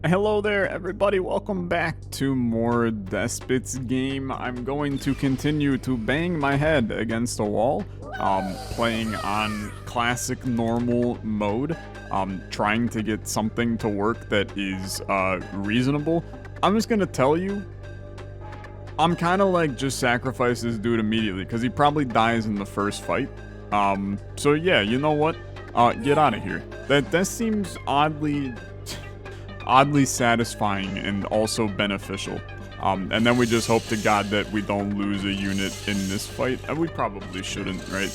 Hello there, everybody. Welcome back to more Despots Game. I'm going to continue to bang my head against a wall, playing on classic normal mode, trying to get something to work that is reasonable. I'm just gonna tell you, I'm kind of like just sacrifice this dude immediately because he probably dies in the first fight. So yeah, you know what? Get out of here. That seems oddly satisfying and also beneficial. And then we just hope to God that we don't lose a unit in this fight. And we probably shouldn't, right?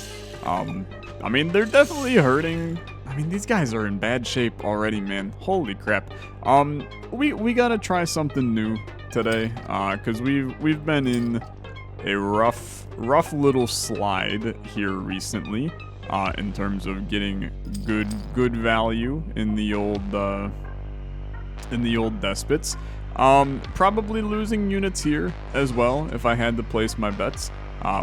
I mean, they're definitely hurting. I mean, these guys are in bad shape already, man. Holy crap. We gotta try something new today, cause we've been in a rough little slide here recently, in terms of getting good value in the old Despots. Probably losing units here as well if I had to place my bets.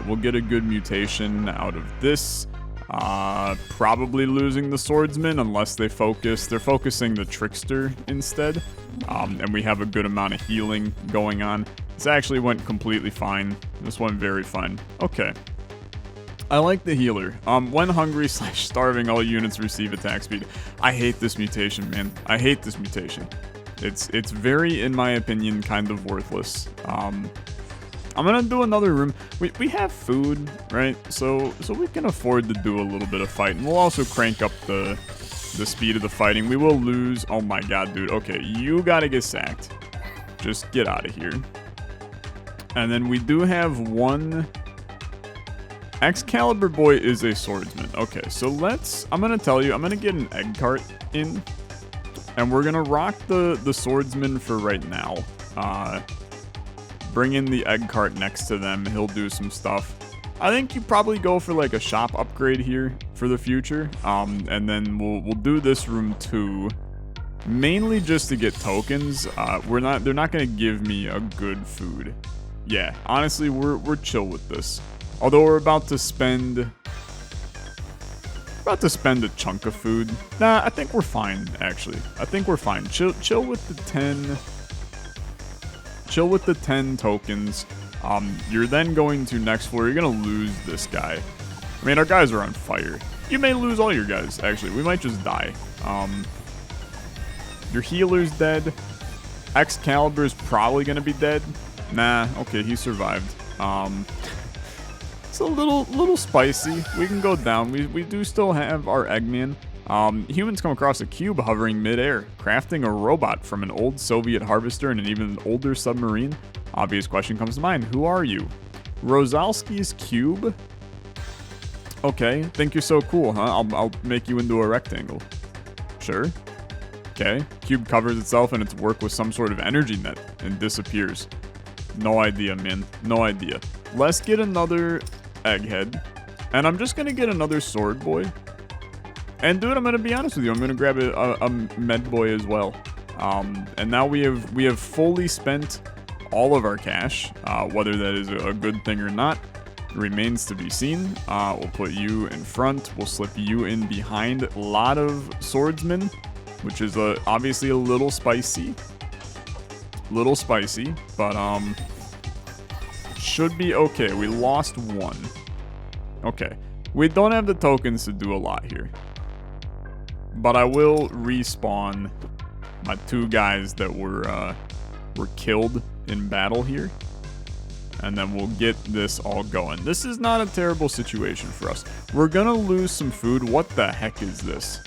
We'll get a good mutation out of this. Probably losing the swordsman unless they focus. They're focusing the trickster instead. And we have a good amount of healing going on. This actually went completely fine. This went very fine. Okay. I like the healer. When hungry / starving, all units receive attack speed. I hate this mutation, man. I hate this mutation. It's very, in my opinion, kind of worthless. I'm gonna do another room. We have food, right? So we can afford to do a little bit of fighting. We'll also crank up the speed of the fighting. We will lose. Oh my god, dude. Okay, you gotta get sacked. Just get out of here. And then we do have one. Excalibur boy is a swordsman. Okay, so I'm gonna tell you, I'm gonna get an egg cart in. And we're gonna rock the swordsman for right now. Bring in the egg cart next to them. He'll do some stuff. I think you probably go for like a shop upgrade here for the future. And then we'll do this room too. Mainly just to get tokens. They're not gonna give me a good food. Yeah, honestly, we're chill with this. Although we're about to spend a chunk of food. Nah, I think we're fine, actually. I think we're fine. Chill with the 10. Chill with the 10 tokens. You're then going to next floor. You're gonna lose this guy. I mean, our guys are on fire. You may lose all your guys, actually. We might just die. Your healer's dead. Excalibur's probably gonna be dead. Nah, okay, he survived. It's a little spicy. We can go down. We do still have our Eggman. Humans come across a cube hovering midair, crafting a robot from an old Soviet harvester and an even older submarine. Obvious question comes to mind. Who are you? Rosalski's cube? Okay, think you're so cool, huh? I'll make you into a rectangle. Sure. Okay. Cube covers itself in its work with some sort of energy net and disappears. No idea, man. No idea. Let's get another egghead. And I'm just gonna get another sword boy. And dude, I'm gonna be honest with you. I'm gonna grab a med boy as well. And now we have fully spent all of our cash. Whether that is a good thing or not remains to be seen. We'll put you in front. We'll slip you in behind. A lot of swordsmen, which is obviously a little spicy. But should be okay. We lost one. Okay. We don't have the tokens to do a lot here. But I will respawn my two guys that were killed in battle here. And then we'll get this all going. This is not a terrible situation for us. We're gonna lose some food. What the heck is this?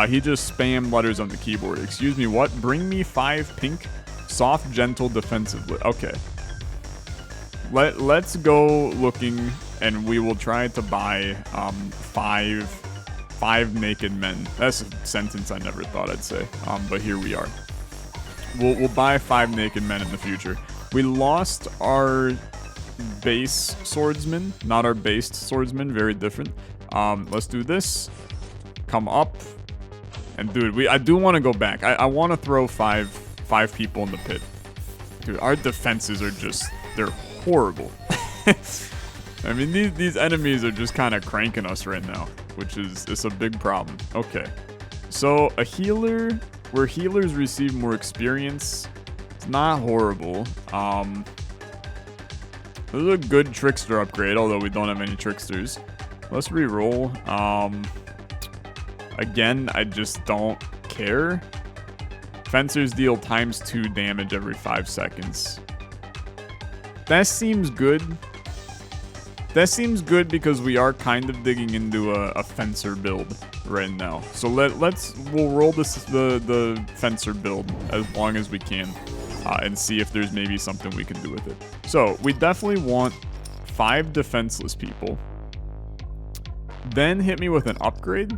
He just spammed letters on the keyboard. Excuse me, what? Bring me 5 pink. Soft, gentle, defensive. Okay. Let's go looking, and we will try to buy 5 naked men. That's a sentence I never thought I'd say. But here we are. We'll buy 5 naked men in the future. We lost our base swordsman, not our based swordsman. Very different. Let's do this. Come up, and dude, I do want to go back. I want to throw five people in the pit. Dude, our defenses are they're horrible. I mean, these enemies are just kind of cranking us right now, which is a big problem. Okay. So, a healer where healers receive more experience. It's not horrible. This is a good trickster upgrade, although we don't have any tricksters. Let's re-roll. Again, I just don't care. Fencers deal ×2 damage every 5 seconds. That seems good. That seems good because we are kind of digging into a fencer build right now. So we'll roll the fencer build as long as we can and see if there's maybe something we can do with it. So we definitely want 5 defenseless people. Then hit me with an upgrade.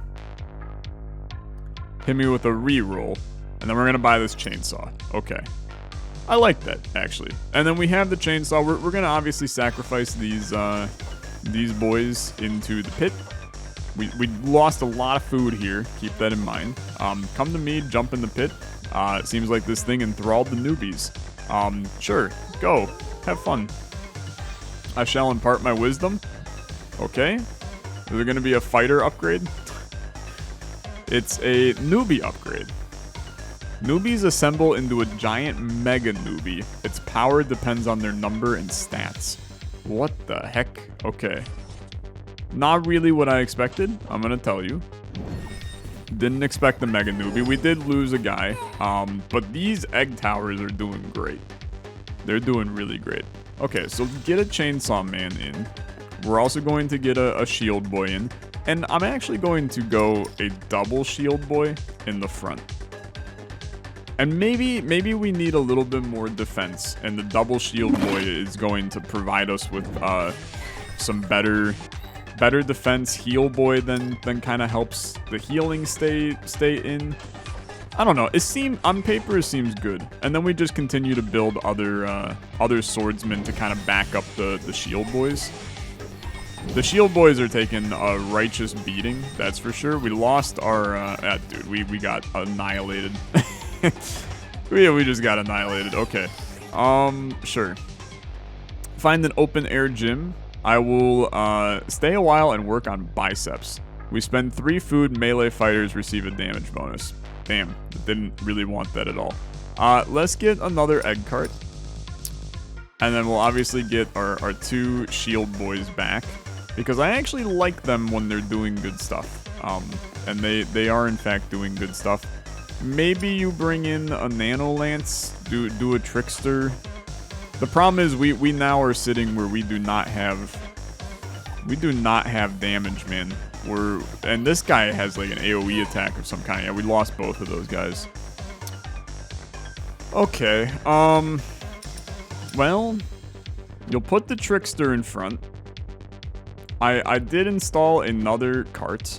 Hit me with a re-roll. And then we're gonna buy this chainsaw. Okay. I like that, actually. And then we have the chainsaw. We're gonna obviously sacrifice these boys into the pit. We lost a lot of food here. Keep that in mind. Come to me, jump in the pit. It seems like this thing enthralled the newbies. Sure, go. Have fun. I shall impart my wisdom. Okay. Is there gonna be a fighter upgrade? It's a newbie upgrade. Newbies assemble into a giant mega newbie. Its power depends on their number and stats. What the heck? Okay. Not really what I expected, I'm gonna tell you. Didn't expect the mega newbie. We did lose a guy, but these egg towers are doing great. They're doing really great. Okay, so get a chainsaw man in. We're also going to get a shield boy in. And I'm actually going to go a double shield boy in the front. And maybe we need a little bit more defense, and the double shield boy is going to provide us with some better defense. Heal boy then kind of helps the healing stay in. I don't know. On paper it seems good, and then we just continue to build other swordsmen to kind of back up the shield boys. The shield boys are taking a righteous beating, that's for sure. We lost our dude. We got annihilated. we just got annihilated. Okay. Sure. Find an open air gym. I will stay a while and work on biceps. We spend 3 food, melee fighters receive a damage bonus. Damn, didn't really want that at all. Let's get another egg cart. And then we'll obviously get our 2 shield boys back. Because I actually like them when they're doing good stuff. And they are in fact doing good stuff. Maybe you bring in a nano lance, do a trickster. The problem is we now are sitting where we do not have damage, man. And this guy has like an AoE attack of some kind. Yeah, we lost both of those guys. Okay. Well, you'll put the trickster in front. I did install another cart.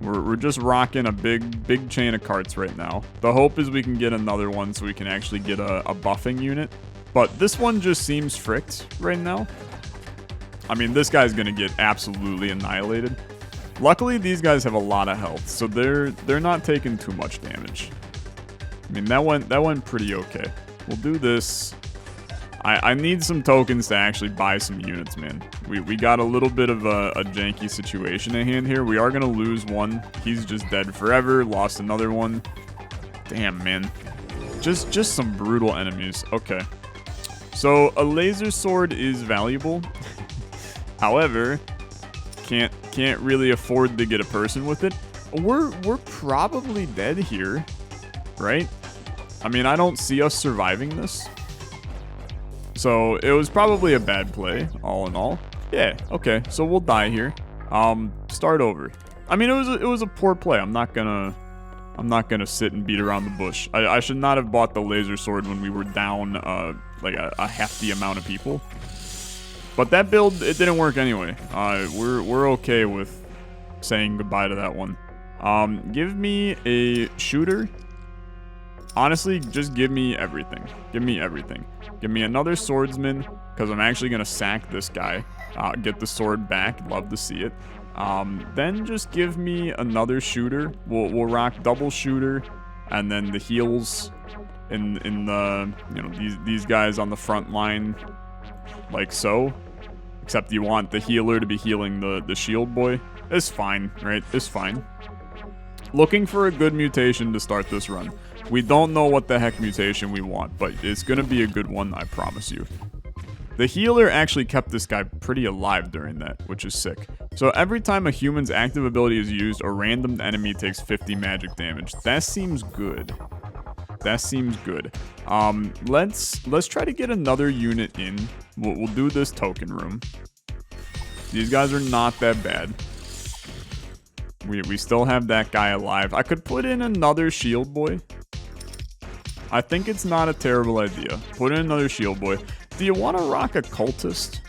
We're just rocking a big chain of carts right now. The hope is we can get another one so we can actually get a buffing unit. But this one just seems fricked right now. I mean, this guy's gonna get absolutely annihilated. Luckily, these guys have a lot of health, so they're not taking too much damage. I mean, that went pretty okay. We'll do this. I need some tokens to actually buy some units, man. We got a little bit of a janky situation at hand here. We are going to lose one. He's just dead forever. Lost another one. Damn, man. Just some brutal enemies. Okay. So, a laser sword is valuable. However, can't really afford to get a person with it. We're probably dead here, right? I mean, I don't see us surviving this. So, it was probably a bad play, all in all. Yeah, okay, so we'll die here. Start over. I mean, it was a poor play. I'm not gonna sit and beat around the bush. I should not have bought the laser sword when we were down, like a hefty amount of people. But that build, it didn't work anyway. We're okay with saying goodbye to that one. Give me a shooter. Honestly, just give me everything. Give me everything. Give me another swordsman, because I'm actually going to sack this guy. Get the sword back. Love to see it. Then just give me another shooter. We'll rock double shooter, and then the heals in the, you know, these guys on the front line, like so. Except you want the healer to be healing the shield boy. It's fine, right? It's fine. Looking for a good mutation to start this run. We don't know what the heck mutation we want, but it's gonna be a good one, I promise you. The healer actually kept this guy pretty alive during that, which is sick. So every time a human's active ability is used, a random enemy takes 50 magic damage. That seems good. That seems good. Let's try to get another unit in. We'll do this token room. These guys are not that bad. We still have that guy alive. I could put in another shield boy. I think it's not a terrible idea. Put in another shield boy. Do you want to rock a cultist?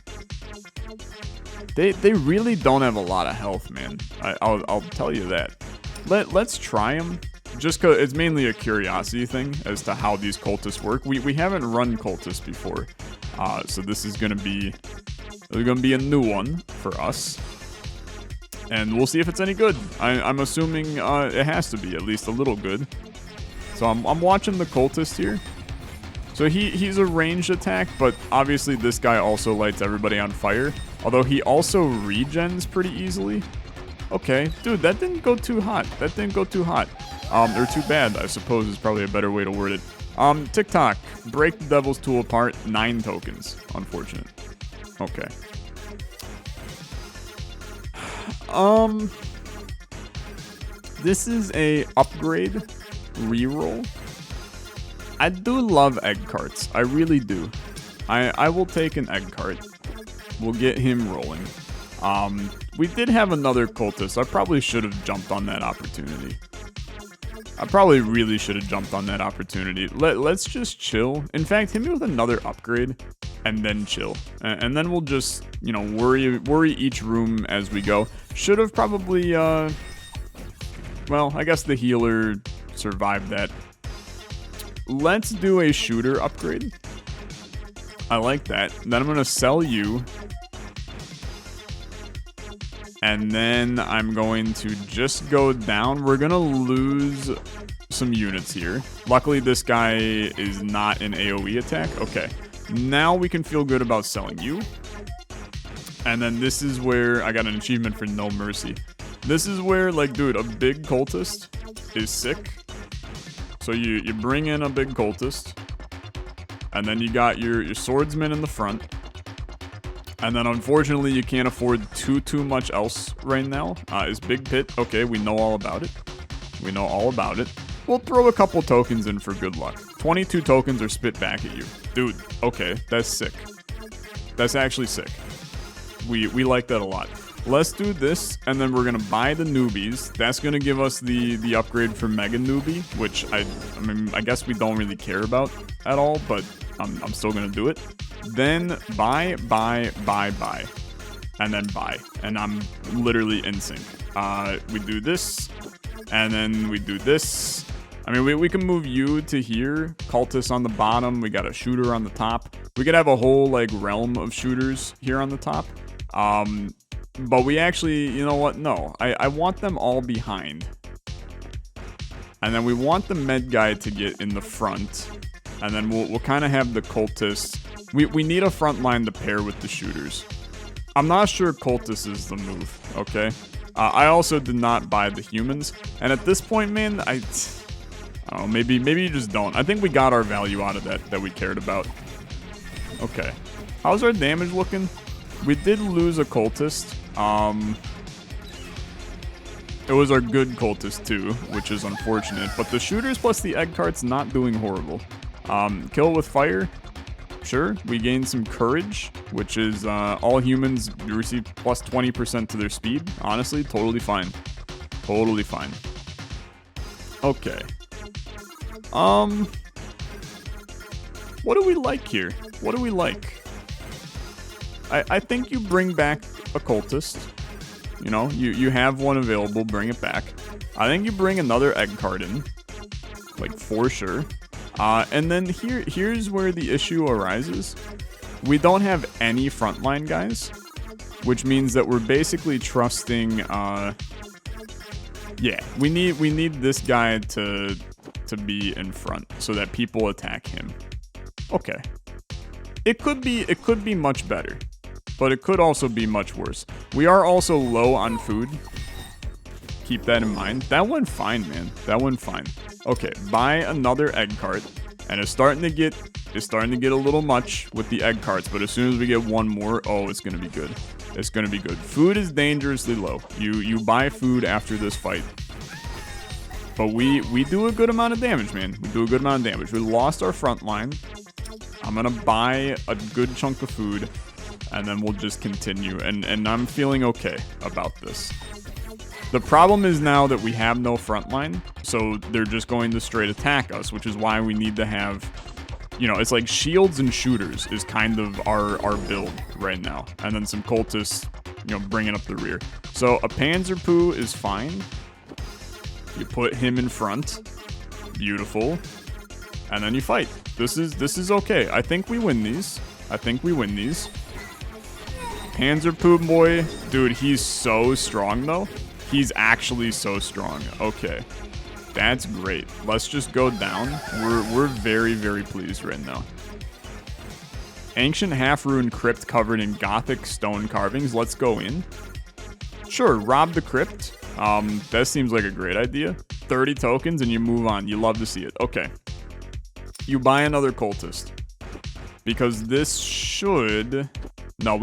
They really don't have a lot of health, man. I'll tell you that. Let's try them. Just because it's mainly a curiosity thing as to how these cultists work. We haven't run cultists before. So this is gonna be a new one for us. And we'll see if it's any good. I'm assuming it has to be at least a little good. So I'm watching the cultist here. So he's a ranged attack, but obviously this guy also lights everybody on fire. Although he also regens pretty easily. Okay, dude, that didn't go too hot. That didn't go too hot. Or too bad, I suppose is probably a better way to word it. TikTok, break the Devil's Tool apart, 9 tokens. Unfortunate. Okay. This is a upgrade reroll. I do love egg carts. I really do. I will take an egg cart. We'll get him rolling. We did have another cultist. I probably should have jumped on that opportunity. I probably really should have jumped on that opportunity. Let's just chill. In fact, hit me with another upgrade and then chill. And then we'll just, you know, worry each room as we go. Should have probably, well, I guess the healer survived that. Let's do a shooter upgrade. I like that. Then I'm going to sell you. And then I'm going to just go down. We're going to lose some units here. Luckily, this guy is not an AoE attack. Okay. Now we can feel good about selling you. And then this is where I got an achievement for No Mercy. This is where, like, dude, a big cultist is sick. So you bring in a big cultist. And then you got your swordsman in the front. And then unfortunately you can't afford too much else right now. Is Big Pit. Okay, we know all about it. We know all about it. We'll throw a couple tokens in for good luck. 22 tokens are spit back at you. Dude, okay, that's sick. That's actually sick. We like that a lot. Let's do this, and then we're gonna buy the newbies. That's gonna give us the upgrade for Mega Newbie, which I mean, I guess we don't really care about at all, but I'm still gonna do it. Then buy, and then buy, and I'm literally in sync. We do this, and then we do this. I mean, we can move you to here, cultists on the bottom. We got a shooter on the top. We could have a whole like realm of shooters here on the top. But we actually, you know what? No, I want them all behind. And then we want the med guy to get in the front. And then we'll kind of have the cultists. We need a front line to pair with the shooters. I'm not sure cultist is the move, okay? I also did not buy the humans. And at this point, man, I don't know, maybe you just don't. I think we got our value out of that we cared about. Okay. How's our damage looking? We did lose a cultist. It was our good cultist too, which is unfortunate. But the shooters plus the egg cart's not doing horrible. Kill with fire. Sure, we gained some courage, which is all humans receive plus 20% to their speed. Honestly, totally fine. Totally fine. Okay. What do we like here? What do we like? I think you bring back a cultist. You know, you have one available, bring it back. I think you bring another egg card in. Like, for sure. And then here's where the issue arises. We don't have any frontline guys, which means that we're basically trusting, yeah, we need this guy to be in front so that people attack him. Okay. It could be much better, but it could also be much worse. We are also low on food. keep that in mind. That went fine, man. That went fine. Okay, buy another egg cart. And it's starting to get a little much with the egg carts, but as soon as we get one more, oh, it's gonna be good. It's gonna be good. Food is dangerously low. You buy food after this fight. But we do a good amount of damage, man. We do a good amount of damage. We lost our front line. I'm gonna buy a good chunk of food, and then we'll just continue. And I'm feeling okay about this. The problem is now that we have no front line, so they're just going to straight attack us, which is why we need to have, you know, it's like shields and shooters is kind of our build right now. And then some cultists, you know, bringing up the rear. So a Panzerpoo is fine. You put him in front. Beautiful. And then you fight. This is okay. I think we win these. Panzerpoo boy. Dude, he's so strong though. He's actually so strong. Okay. That's great. Let's just go down. We're very, very pleased right now. Ancient half-ruined crypt covered in gothic stone carvings. Let's go in. Sure, rob the crypt. That seems like a great idea. 30 tokens and you move on. You love to see it. Okay. You buy another cultist. Because this should... No,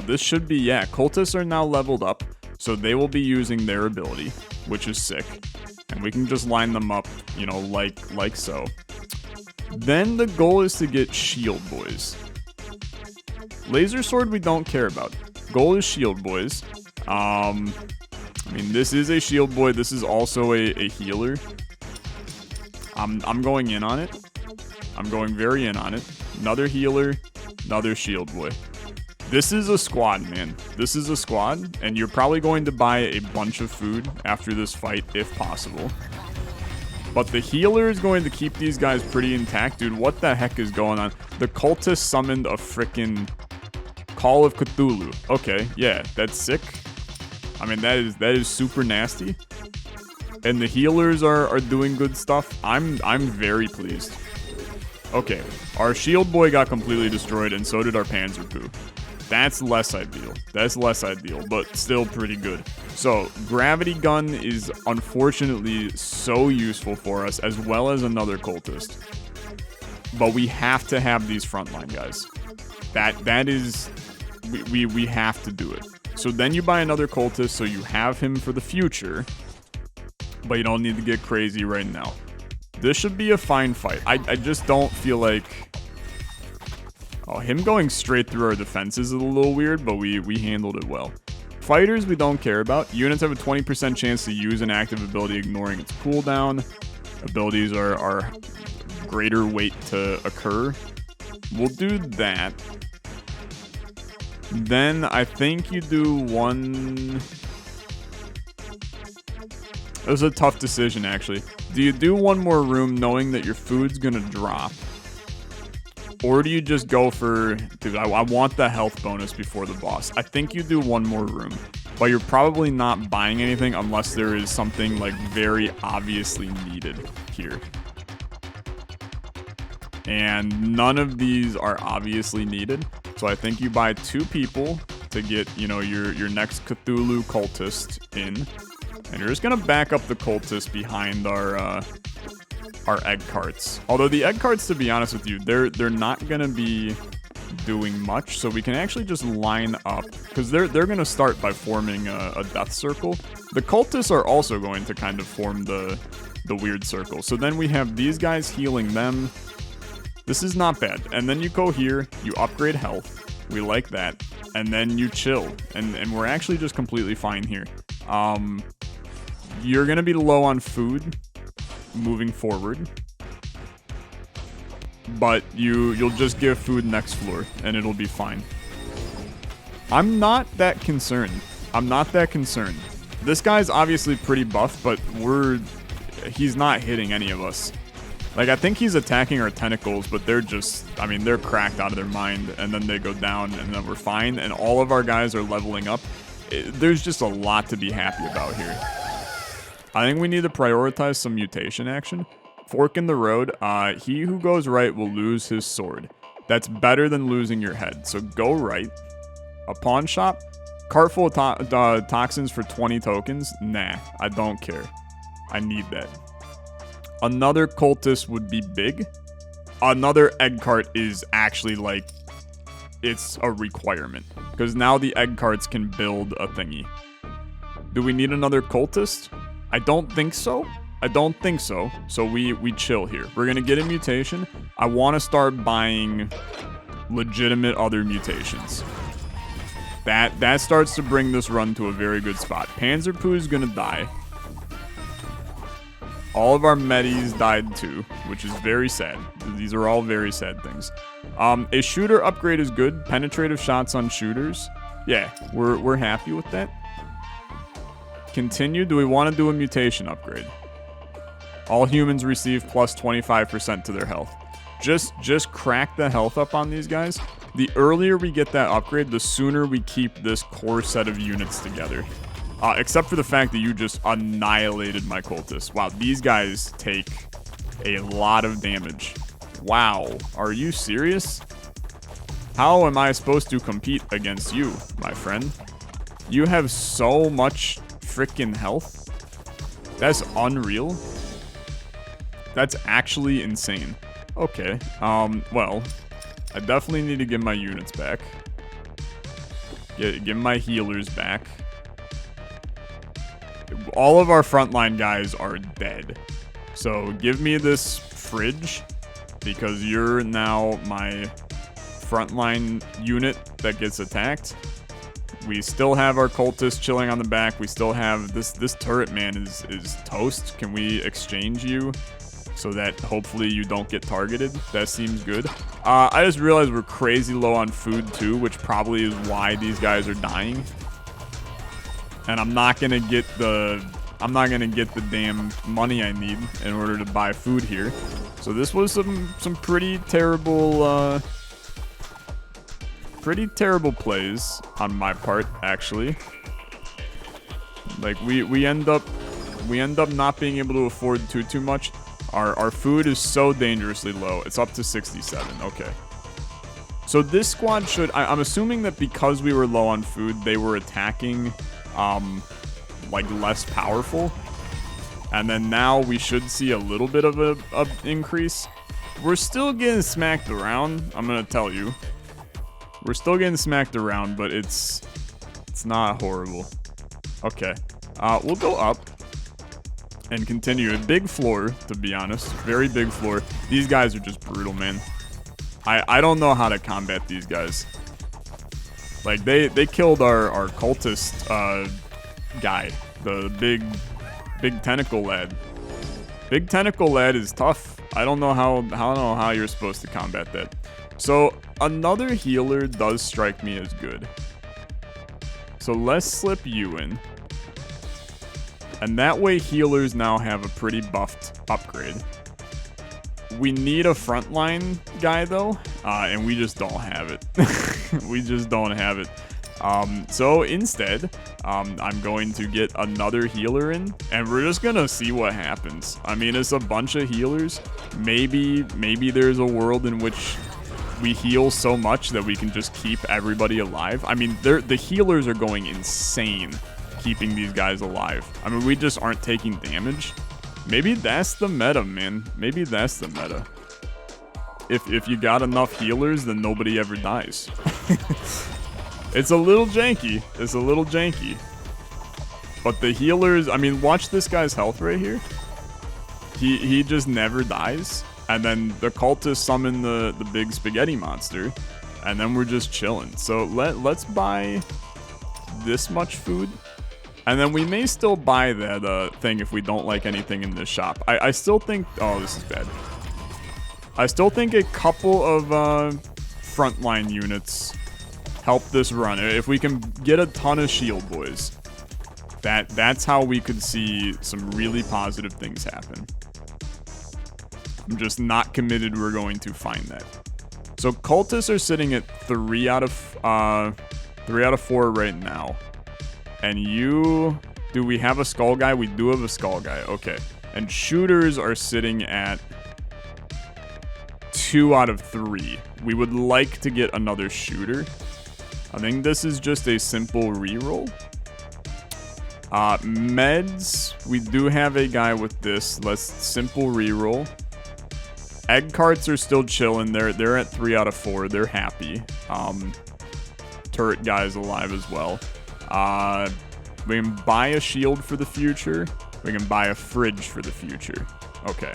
this should be... Yeah, cultists are now leveled up. So they will be using their ability, which is sick. And we can just line them up, you know, like so. Then the goal is to get shield boys. Laser sword we don't care about. Goal is shield boys. I mean, this is a shield boy. This is also a healer. I'm going in on it. I'm going very in on it. Another healer, another shield boy. This is a squad, man. This is a squad, and you're probably going to buy a bunch of food after this fight, if possible. But the healer is going to keep these guys pretty intact. Dude, what the heck is going on? The cultist summoned a freaking Call of Cthulhu. Okay, yeah, that's sick. I mean, that is super nasty. And the healers are doing good stuff. I'm very pleased. Okay, our shield boy got completely destroyed, and so did our Panzerpoo. That's less ideal. That's less ideal, but still pretty good. So, gravity gun is unfortunately so useful for us, as well as another cultist. But we have to have these frontline guys. That is... We have to do it. So then you buy another cultist, so you have him for the future. But you don't need to get crazy right now. This should be a fine fight. I just don't feel like... Oh, him going straight through our defenses is a little weird, but we handled it well. Fighters we don't care about. Units have a 20% chance to use an active ability ignoring its cooldown. Abilities are greater weight to occur. We'll do that. Then I think you do one... It was a tough decision, actually. Do you do one more room knowing that your food's gonna drop? Or do you just go for... Dude, I want the health bonus before the boss. I think you do one more room. But you're probably not buying anything unless there is something, like, very obviously needed here. And none of these are obviously needed. So I think you buy 2 people to get, you know, your next Cthulhu cultist in. And you're just gonna back up the cultist behind our egg carts. Although the egg carts, to be honest with you, they're not gonna be doing much, so we can actually just line up, because they're gonna start by forming a death circle. The cultists are also going to kind of form the weird circle. So then we have these guys healing them. This is not bad. And then you go here, you upgrade health. We like that. And then you chill. And we're actually just completely fine here. You're gonna be low on food moving forward. But you'll just give food next floor, and it'll be fine. I'm not that concerned. This guy's obviously pretty buff, but he's not hitting any of us. Like, I think he's attacking our tentacles, but they're just, I mean, they're cracked out of their mind, and then they go down, and then we're fine, and all of our guys are leveling up. There's just a lot to be happy about here. I think we need to prioritize some mutation action. Fork in the road. He who goes right will lose his sword. That's better than losing your head. So go right. A pawn shop. Cart full of toxins for 20 tokens? Nah, I don't care. I need that. Another cultist would be big. Another egg cart is actually like, it's a requirement. Because now the egg carts can build a thingy. Do we need another cultist? I don't think so. I don't think so. So we chill here. We're gonna get a mutation. I want to start buying legitimate other mutations. That starts to bring this run to a very good spot. Panzerpoo is gonna die. All of our medis died too, which is very sad. These are all very sad things. A shooter upgrade is good. Penetrative shots on shooters. Yeah, we're happy with that. Continue. Do we want to do a mutation upgrade? All humans receive plus 25% to their health. Just crack the health up on these guys. The earlier we get that upgrade, the sooner we keep this core set of units together. Except for the fact that you just annihilated my cultists. Wow, these guys take a lot of damage. Wow, are you serious? How am I supposed to compete against you, my friend? You have so much freaking health. That's unreal. That's actually insane. Okay, well, I definitely need to get my units back. Get my healers back. All of our frontline guys are dead. So give me this fridge, because you're now my frontline unit that gets attacked. We still have our cultists chilling on the back. We still have this turret man is toast. Can we exchange you so that hopefully you don't get targeted? That seems good. I just realized we're crazy low on food too, which probably is why these guys are dying. And I'm not gonna get the damn money I need in order to buy food here. So this was some pretty terrible plays on my part, actually. Like we end up not being able to afford too much. Our food is so dangerously low. It's up to 67. Okay. So this squad should, I'm assuming that because we were low on food, they were attacking like less powerful. And then now we should see a little bit of a increase. We're still getting smacked around, I'm gonna tell you. We're still getting smacked around, but it's not horrible. Okay. We'll go up and continue. A big floor, to be honest. Very big floor. These guys are just brutal, man. I don't know how to combat these guys. Like, they killed our cultist guy. The big tentacle lad. Big tentacle lad is tough. I don't know how you're supposed to combat that. So, another healer does strike me as good. So let's slip you in. And that way healers now have a pretty buffed upgrade. We need a frontline guy though, and we just don't have it. We just don't have it. So instead, I'm going to get another healer in, and we're just gonna see what happens. I mean, it's a bunch of healers. Maybe there's a world in which we heal so much that we can just keep everybody alive. I mean, the healers are going insane keeping these guys alive. I mean, we just aren't taking damage. Maybe that's the meta, man. Maybe that's the meta. If you got enough healers, then nobody ever dies. It's a little janky. It's a little janky. But the healers, I mean, watch this guy's health right here. He just never dies. And then the cultists summon the big spaghetti monster. And then we're just chilling. So let's buy this much food. And then we may still buy that thing if we don't like anything in this shop. I still think... Oh, this is bad. I still think a couple of frontline units help this run. If we can get a ton of shield boys, that's how we could see some really positive things happen. I'm just not committed we're going to find that. So cultists are sitting at 3 out of 4 right now. And you... Do we have a skull guy? We do have a skull guy. Okay. And shooters are sitting at 2 out of 3. We would like to get another shooter. I think this is just a simple reroll. Meds, we do have a guy with this. Let's simple reroll. Egg carts are still chilling. They're at 3 out of 4. They're happy. Turret guy is alive as well. We can buy a shield for the future. We can buy a fridge for the future. Okay.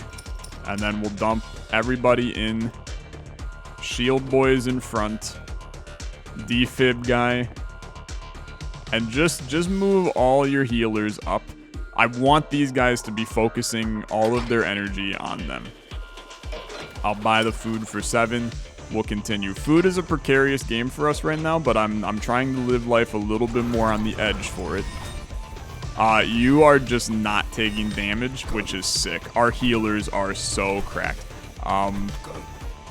And then we'll dump everybody in. Shield boys in front. Defib guy. And just move all your healers up. I want these guys to be focusing all of their energy on them. I'll buy the food for 7. We'll continue. Food is a precarious game for us right now, but I'm trying to live life a little bit more on the edge for it. You are just not taking damage, which is sick. Our healers are so cracked.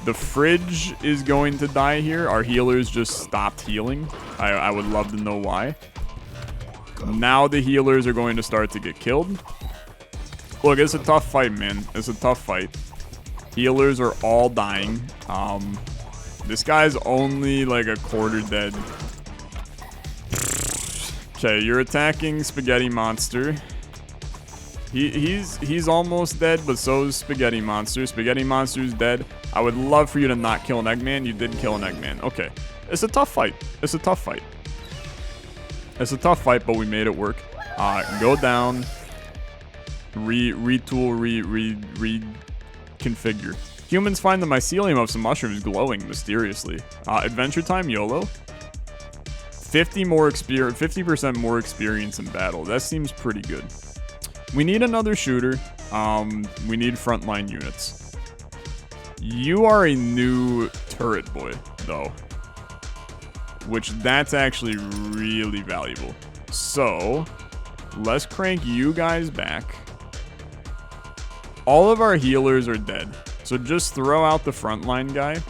The fridge is going to die here. Our healers just stopped healing. I would love to know why. Now the healers are going to start to get killed. Look, it's a tough fight, man. It's a tough fight. Healers are all dying. This guy's only like a quarter dead. Okay, you're attacking Spaghetti Monster. He's almost dead, but so is Spaghetti Monster. Spaghetti Monster's dead. I would love for you to not kill an Eggman. You did kill an Eggman. Okay. It's a tough fight. It's a tough fight. It's a tough fight, but we made it work. Go down. Retool, reconfigure. Humans find the mycelium of some mushrooms glowing mysteriously. Adventure time, YOLO. 50% more experience in battle. That seems pretty good. We need another shooter. We need frontline units. You are a new turret boy, though. Which that's actually really valuable. So, let's crank you guys back. All of our healers are dead. So just throw out the frontline guy.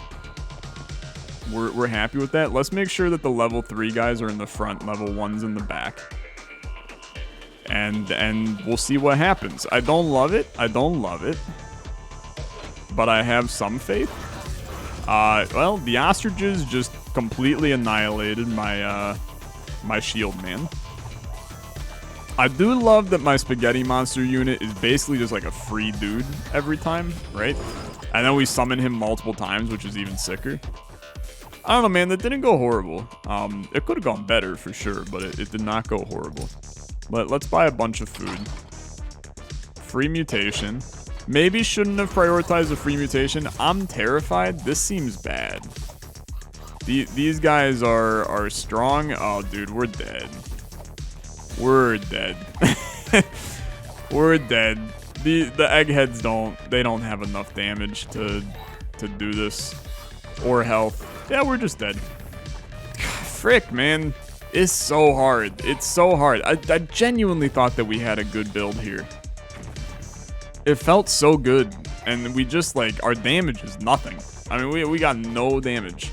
We're happy with that. Let's make sure that the level 3 guys are in the front, level 1's in the back. And we'll see what happens. I don't love it. I don't love it. But I have some faith. Well, the ostriches just completely annihilated my my shield man. I do love that my Spaghetti Monster unit is basically just like a free dude every time, right? And then we summon him multiple times, which is even sicker. I don't know, man. That didn't go horrible. It could have gone better for sure, but it did not go horrible. Let's buy a bunch of food. Free mutation. Maybe shouldn't have prioritized the free mutation. I'm terrified. This seems bad. These guys are strong. Oh, dude, we're dead. We're dead. We're dead. The eggheads don't have enough damage to do this. Or health. Yeah, we're just dead. Frick, man. It's so hard. It's so hard. I genuinely thought that we had a good build here. It felt so good. And we just, like, our damage is nothing. I mean, we got no damage.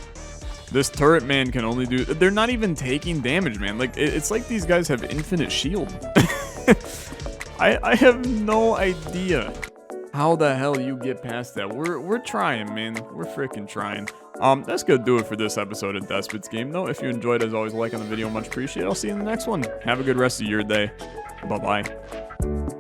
This turret man can only do... They're not even taking damage, man. Like, it's like these guys have infinite shield. I have no idea how the hell you get past that. We're trying, man. We're freaking trying. That's gonna do it for this episode of Despot's Game, though. If you enjoyed, as always, like on the video, much appreciated. I'll see you in the next one. Have a good rest of your day. Bye-bye.